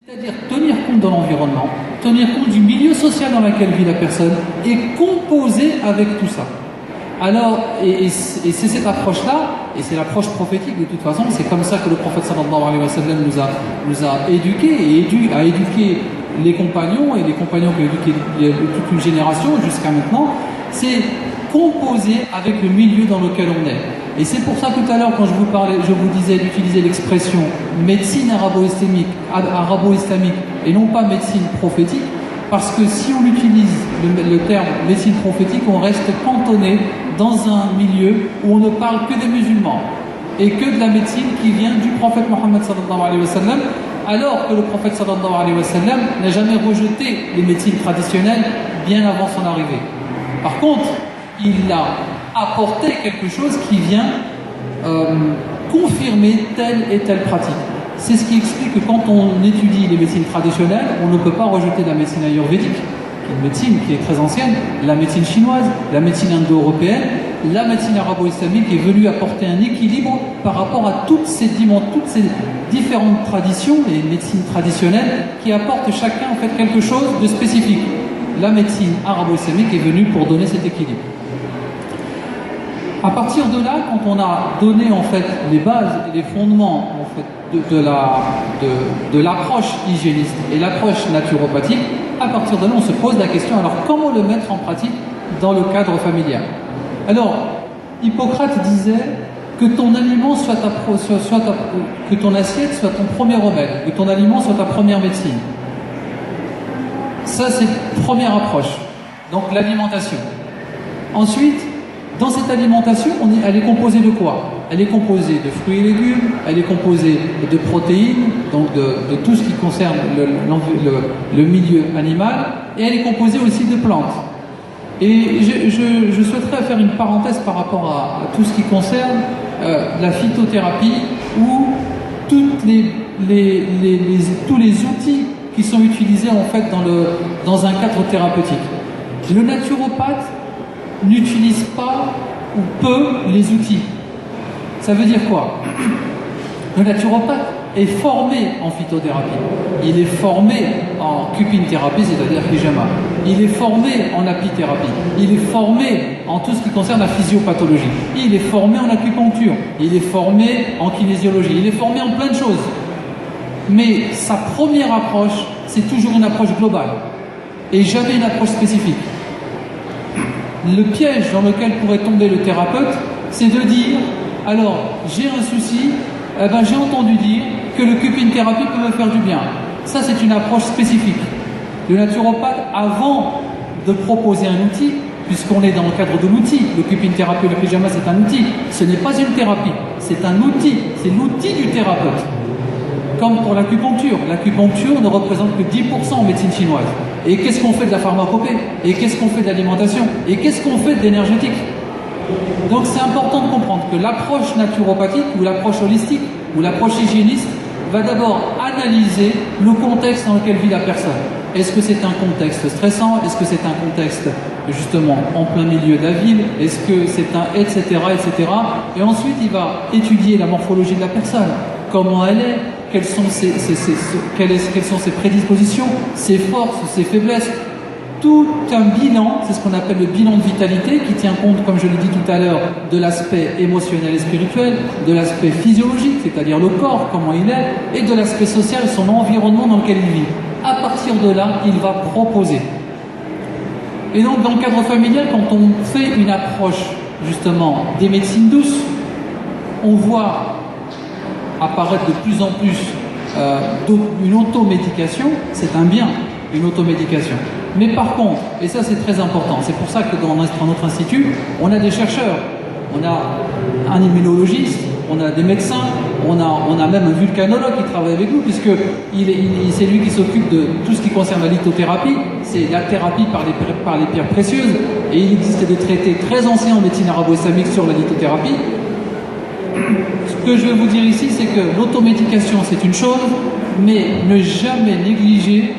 C'est-à-dire tenir compte de l'environnement, tenir compte du milieu social dans lequel vit la personne et composer avec tout ça. Alors, et c'est cette approche-là, et c'est l'approche prophétique de toute façon, c'est comme ça que le prophète sallallahu alayhi wa sallam nous a éduqués et a éduqué les compagnons et les compagnons qui ont éduqué toute une génération jusqu'à maintenant, c'est composer avec le milieu dans lequel on est. Et c'est pour ça tout à l'heure quand je vous disais d'utiliser l'expression médecine arabo-islamique et non pas médecine prophétique, parce que si on utilise le terme médecine prophétique, on reste cantonné dans un milieu où on ne parle que des musulmans et que de la médecine qui vient du prophète Mohammed sallallahu alayhi wa sallam, alors que le prophète sallallahu alayhi wa sallam n'a jamais rejeté les médecines traditionnelles bien avant son arrivée. Par contre, il a apporté quelque chose qui vient confirmer telle et telle pratique. C'est ce qui explique que quand on étudie les médecines traditionnelles, on ne peut pas rejeter la médecine ayurvédique, qui est une médecine qui est très ancienne, la médecine chinoise, la médecine indo-européenne, la médecine arabo-islamique est venue apporter un équilibre par rapport à toutes ces différentes traditions, les médecines traditionnelles, qui apportent chacun en fait quelque chose de spécifique. La médecine arabo-islamique est venue pour donner cet équilibre. À partir de là, quand on a donné en fait les bases et les fondements en fait de l'approche hygiéniste et l'approche naturopathique, à partir de là on se pose la question, alors comment le mettre en pratique dans le cadre familial? Alors, Hippocrate disait que ton aliment que ton assiette soit ton premier remède, que ton aliment soit ta première médecine. Ça c'est la première approche, donc l'alimentation. Ensuite, dans cette alimentation, elle est composée de quoi? Elle est composée de fruits et légumes, elle est composée de protéines, donc de tout ce qui concerne le milieu animal, et elle est composée aussi de plantes. Et je souhaiterais faire une parenthèse par rapport à tout ce qui concerne la phytothérapie, ou tous les outils qui sont utilisés en fait dans un cadre thérapeutique. Le naturopathe n'utilise pas ou peu les outils. Ça veut dire quoi? Le naturopathe est formé en phytothérapie, il est formé en cupine-thérapie, c'est-à-dire pyjama, il est formé en apithérapie, il est formé en tout ce qui concerne la physiopathologie, il est formé en acupuncture, il est formé en kinésiologie, il est formé en plein de choses. Mais sa première approche, c'est toujours une approche globale et jamais une approche spécifique. Le piège dans lequel pourrait tomber le thérapeute, c'est de dire, alors j'ai un souci, j'ai entendu dire que le cupine-thérapie peut me faire du bien. Ça c'est une approche spécifique. Le naturopathe, avant de proposer un outil, puisqu'on est dans le cadre de l'outil, le cupine-thérapie, le pyjama c'est un outil, ce n'est pas une thérapie, c'est un outil, c'est l'outil du thérapeute. Comme pour l'acupuncture ne représente que 10% en médecine chinoise. Et qu'est-ce qu'on fait de la pharmacopée? Et qu'est-ce qu'on fait de l'alimentation? Et qu'est-ce qu'on fait de l'énergétique? Donc c'est important de comprendre que l'approche naturopathique ou l'approche holistique ou l'approche hygiéniste va d'abord analyser le contexte dans lequel vit la personne. Est-ce que c'est un contexte stressant? Est-ce que c'est un contexte justement en plein milieu de la ville? Est-ce que c'est un etc. etc. Et ensuite il va étudier la morphologie de la personne. Comment elle est? Quelles sont ses prédispositions, ses forces, ses faiblesses. Tout un bilan, c'est ce qu'on appelle le bilan de vitalité, qui tient compte, comme je l'ai dit tout à l'heure, de l'aspect émotionnel et spirituel, de l'aspect physiologique, c'est-à-dire le corps, comment il est, et de l'aspect social, son environnement dans lequel il vit. À partir de là, il va proposer. Et donc, dans le cadre familial, quand on fait une approche, justement, des médecines douces, on voit apparaître de plus en plus une automédication, c'est un bien, une automédication. Mais par contre, et ça c'est très important, c'est pour ça que dans notre institut, on a des chercheurs, on a un immunologiste, on a des médecins, on a même un vulcanologue qui travaille avec nous, puisque c'est lui qui s'occupe de tout ce qui concerne la lithothérapie, c'est la thérapie par les pierres précieuses, et il existe des traités très anciens en médecine arabo-islamique sur la lithothérapie. Ce que je vais vous dire ici, c'est que l'automédication, c'est une chose, mais ne jamais négliger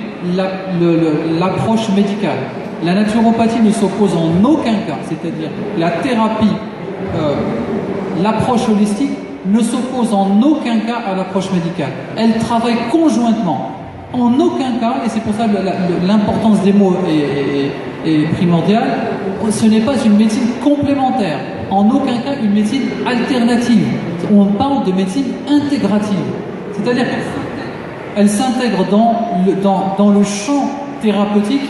l'approche médicale. La naturopathie ne s'oppose en aucun cas, c'est-à-dire la thérapie, l'approche holistique ne s'oppose en aucun cas à l'approche médicale. Elles travaillent conjointement. En aucun cas, et c'est pour ça que l'importance des mots est primordiale, ce n'est pas une médecine complémentaire, en aucun cas une médecine alternative. On parle de médecine intégrative, c'est-à-dire qu'elle s'intègre dans le champ thérapeutique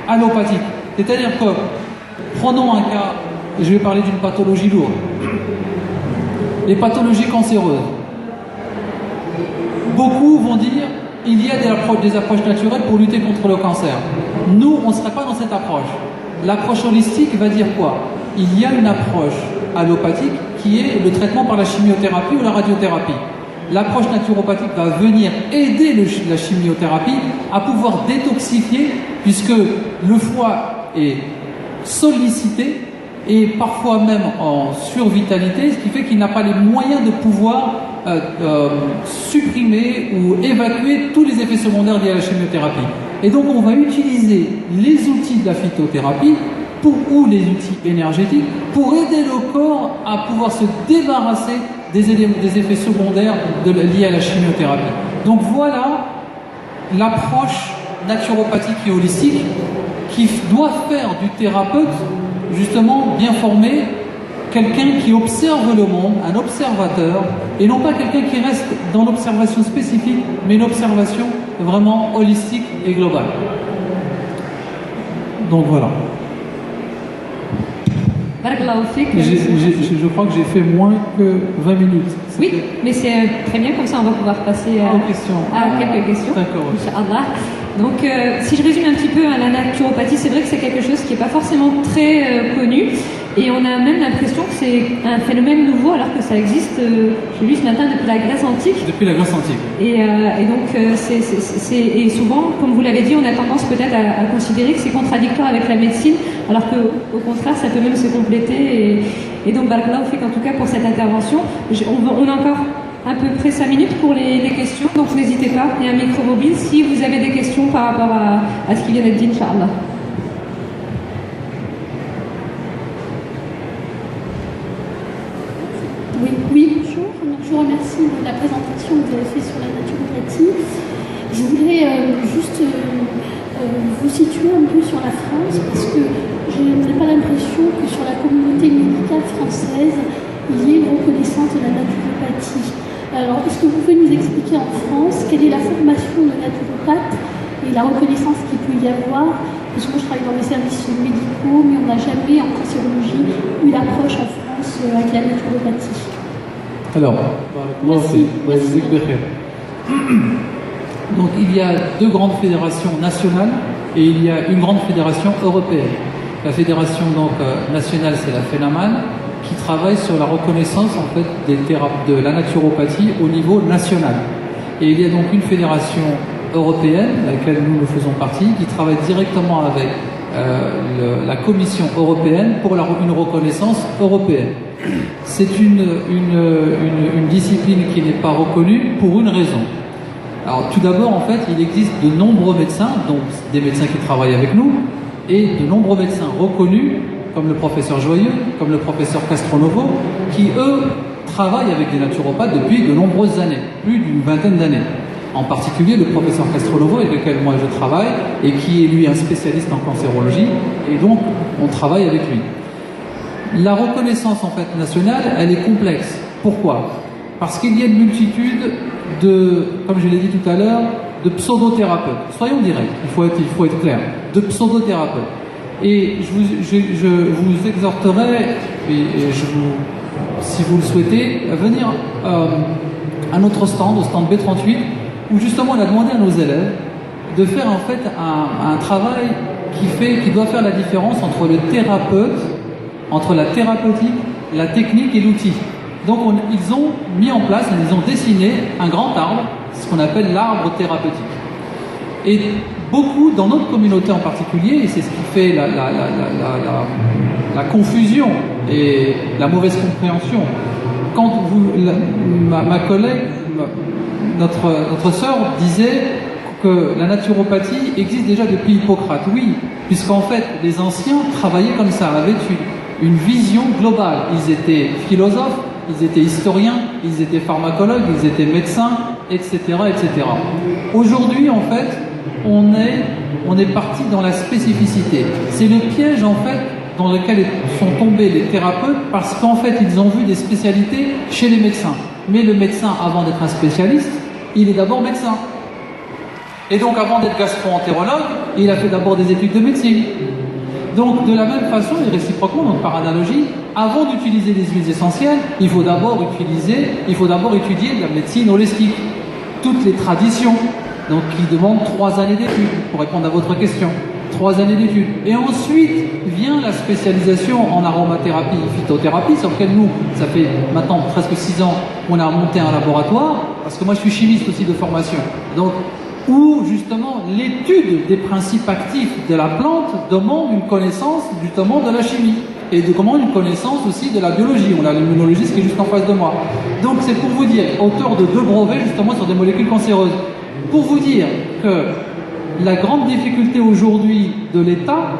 allopathique. C'est-à-dire que, prenons un cas, je vais parler d'une pathologie lourde, les pathologies cancéreuses. Beaucoup vont dire il y a des approches naturelles pour lutter contre le cancer. Nous, on ne serait pas dans cette approche. L'approche holistique va dire quoi? Il y a une approche allopathique qui est le traitement par la chimiothérapie ou la radiothérapie. L'approche naturopathique va venir aider la chimiothérapie à pouvoir détoxifier, puisque le foie est sollicité et parfois même en survitalité, ce qui fait qu'il n'a pas les moyens de pouvoir supprimer ou évacuer tous les effets secondaires liés à la chimiothérapie. Et donc on va utiliser les outils de la phytothérapie ou les outils énergétiques pour aider le corps à pouvoir se débarrasser des effets secondaires liés à la chimiothérapie. Donc voilà l'approche naturopathique et holistique qui doit faire du thérapeute justement bien formé, quelqu'un qui observe le monde, un observateur, et non pas quelqu'un qui reste dans l'observation spécifique, mais une observation vraiment holistique et globale. Donc voilà. Je crois que j'ai fait moins que 20 minutes. Oui, mais c'est très bien, comme ça on va pouvoir passer à quelques questions. D'accord. Inch'Allah. Donc, si je résume un petit peu la naturopathie, c'est vrai que c'est quelque chose qui n'est pas forcément très connu. Et on a même l'impression que c'est un phénomène nouveau alors que ça existe, j'ai lu ce matin, depuis la Grèce antique. Depuis la Grèce antique. Et donc, et souvent, comme vous l'avez dit, on a tendance peut-être à considérer que c'est contradictoire avec la médecine, alors qu'au contraire, ça peut même se compléter. Et donc, barakallahu fik, en tout cas, pour cette intervention. On a encore à peu près 5 minutes pour les questions, donc n'hésitez pas, il y a un micro mobile si vous avez des questions par rapport à ce qui vient d'être dit, Inch'Allah. Oui, bonjour. Donc, je vous remercie de la présentation que vous avez faite sur la naturopathie. Je voulais juste vous situer un peu sur la France, parce que je n'ai pas l'impression que sur la communauté médicale française, il y ait une reconnaissance de la naturopathie. Alors, est-ce que vous pouvez nous expliquer en France quelle est la formation de naturopathe et la reconnaissance qu'il peut y avoir? Parce que moi, je travaille dans les services médicaux, mais on n'a jamais, en cancérologie, eu l'approche en France avec la naturopathie. Alors, merci. Donc, il y a 2 grandes fédérations nationales et il y a une grande fédération européenne. La fédération donc, nationale, c'est la FENAMAN, qui travaille sur la reconnaissance en fait de la naturopathie au niveau national. Et il y a donc une fédération européenne, à laquelle nous faisons partie, qui travaille directement avec la Commission européenne pour une reconnaissance européenne. C'est une discipline qui n'est pas reconnue pour une raison. Alors tout d'abord, en fait, il existe de nombreux médecins, donc des médecins qui travaillent avec nous, et de nombreux médecins reconnus, comme le professeur Joyeux, comme le professeur Castronovo, qui eux travaillent avec des naturopathes depuis de nombreuses années, plus d'une vingtaine d'années. En particulier le professeur Castronovo, avec lequel moi je travaille, et qui est lui un spécialiste en cancérologie, et donc on travaille avec lui. La reconnaissance en fait nationale, elle est complexe. Pourquoi? Parce qu'il y a une multitude de, comme je l'ai dit tout à l'heure, de pseudothérapeutes. Soyons directs, il faut être clair, de pseudothérapeutes. Et je vous exhorterai, si vous le souhaitez, à venir à notre stand, au stand B38, où justement on a demandé à nos élèves de faire en fait un travail qui doit faire la différence entre le thérapeute, entre la thérapeutique, la technique et l'outil. Donc ils ont mis en place, ils ont dessiné un grand arbre, ce qu'on appelle l'arbre thérapeutique. Et beaucoup, dans notre communauté en particulier, et c'est ce qui fait la confusion et la mauvaise compréhension, quand ma collègue, notre sœur disait que la naturopathie existe déjà depuis Hippocrate. Oui, puisqu'en fait les anciens travaillaient comme ça, avaient une vision globale. Ils étaient philosophes, ils étaient historiens, ils étaient pharmacologues, ils étaient médecins, etc., etc. Aujourd'hui, en fait, on est parti dans la spécificité. C'est le piège, en fait, dans lequel sont tombés les thérapeutes, parce qu'en fait, ils ont vu des spécialités chez les médecins. Mais le médecin, avant d'être un spécialiste, il est d'abord médecin. Et donc, avant d'être gastro-entérologue, il a fait d'abord des études de médecine. Donc, de la même façon, et réciproquement, donc par analogie, avant d'utiliser les huiles essentielles, il faut d'abord étudier la médecine holistique, toutes les traditions, donc qui demandent 3 années d'études, pour répondre à votre question. 3 années d'études. Et ensuite vient la spécialisation en aromathérapie et phytothérapie, sur laquelle nous, ça fait maintenant presque 6 ans qu'on a monté un laboratoire, parce que moi je suis chimiste aussi de formation. Donc, où justement l'étude des principes actifs de la plante demande une connaissance justement de la chimie et demande une connaissance aussi de la biologie. On a l'immunologiste qui est juste en face de moi. Donc c'est pour vous dire, auteur de 2 brevets justement sur des molécules cancéreuses, pour vous dire que la grande difficulté aujourd'hui de l'État,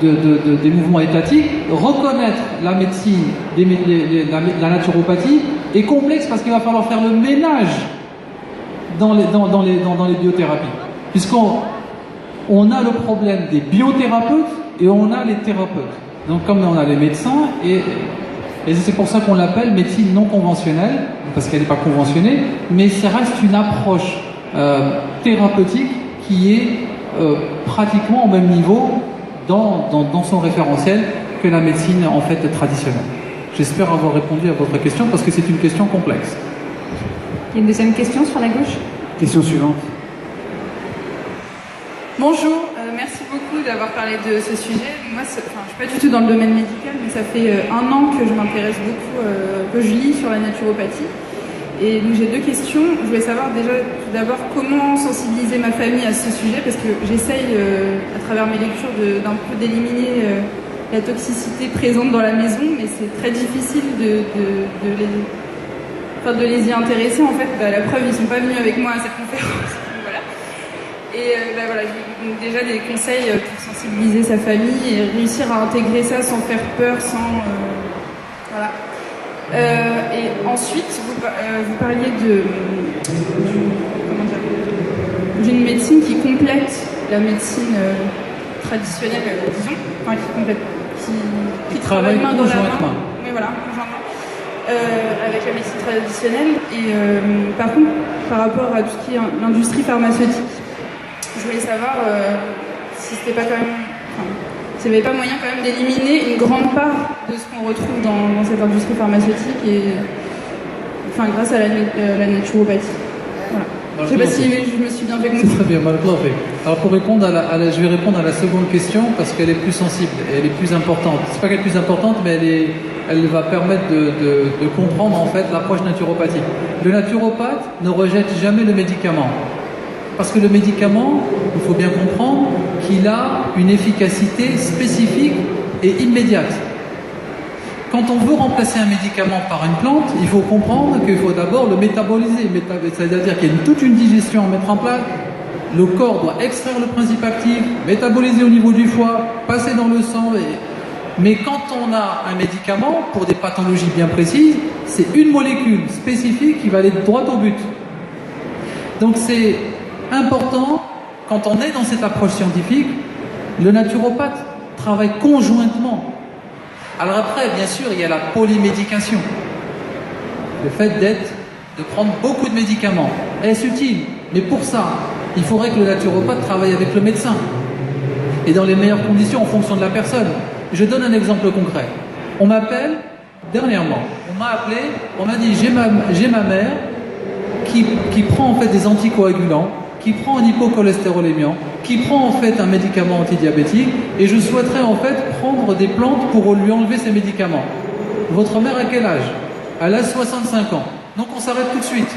des mouvements étatiques, reconnaître la médecine, la naturopathie est complexe parce qu'il va falloir faire le ménage dans les biothérapies. Puisqu'on a le problème des biothérapeutes et on a les thérapeutes. Donc comme on a les médecins, et c'est pour ça qu'on l'appelle médecine non conventionnelle, parce qu'elle n'est pas conventionnée, mais ça reste une approche thérapeutique qui est pratiquement au même niveau dans son référentiel que la médecine en fait traditionnelle. J'espère avoir répondu à votre question parce que c'est une question complexe. Il y a une deuxième question sur la gauche. Question suivante. Bonjour, merci beaucoup d'avoir parlé de ce sujet. Moi, je ne suis pas du tout dans le domaine médical, mais ça fait 1 an que je m'intéresse beaucoup, que je lis sur la naturopathie. Et donc j'ai 2 questions. Je voulais savoir déjà tout d'abord comment sensibiliser ma famille à ce sujet, parce que j'essaye à travers mes lectures d'un peu d'éliminer la toxicité présente dans la maison, mais c'est très difficile de les y intéresser. En fait, la preuve, ils sont pas venus avec moi à cette conférence. Voilà. Et voilà, donc déjà des conseils pour sensibiliser sa famille et réussir à intégrer ça sans faire peur, sans voilà. Et ensuite, vous parliez d'une médecine qui complète la médecine traditionnelle, disons, enfin qui travaille main dans la main. Oui, voilà, avec la médecine traditionnelle. Et par contre, par rapport à tout ce qui est l'industrie pharmaceutique, je voulais savoir si c'était pas quand même, s'il n'y avait pas moyen quand même d'éliminer une grande part de ce qu'on retrouve dans cette industrie pharmaceutique et grâce à la naturopathie. Voilà. Je ne sais pas si je me suis bien fait comprendre. C'est très bien, Malclopé. Alors pour répondre je vais répondre à la seconde question parce qu'elle est plus sensible, elle est plus importante. C'est pas qu'elle est plus importante, mais elle va permettre de comprendre en fait l'approche naturopathique. Le naturopathe ne rejette jamais le médicament. Parce que le médicament, il faut bien comprendre qu'il a une efficacité spécifique et immédiate. Quand on veut remplacer un médicament par une plante, il faut comprendre qu'il faut d'abord le métaboliser. C'est-à-dire qu'il y a toute une digestion à mettre en place. Le corps doit extraire le principe actif, métaboliser au niveau du foie, passer dans le sang. Mais quand on a un médicament, pour des pathologies bien précises, c'est une molécule spécifique qui va aller droit au but. Donc c'est important, quand on est dans cette approche scientifique, le naturopathe travaille conjointement. Alors après, bien sûr, il y a la polymédication. Le fait de prendre beaucoup de médicaments. Est-ce utile? Mais pour ça, il faudrait que le naturopathe travaille avec le médecin. Et dans les meilleures conditions en fonction de la personne. Je donne un exemple concret. On m'appelle, dernièrement, on m'a appelé, on m'a dit, j'ai ma mère qui prend en fait des anticoagulants, qui prend un hypocholestérolémiant, qui prend en fait un médicament antidiabétique, et je souhaiterais en fait prendre des plantes pour lui enlever ces médicaments. Votre mère a quel âge? Elle a 65 ans. Donc on s'arrête tout de suite.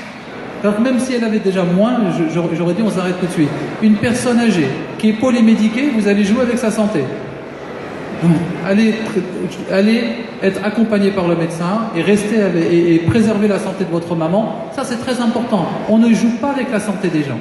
Alors même si elle avait déjà moins, j'aurais dit on s'arrête tout de suite. Une personne âgée qui est polymédiquée, vous allez jouer avec sa santé. Allez être accompagné par le médecin et rester et préserver la santé de votre maman, ça c'est très important. On ne joue pas avec la santé des gens.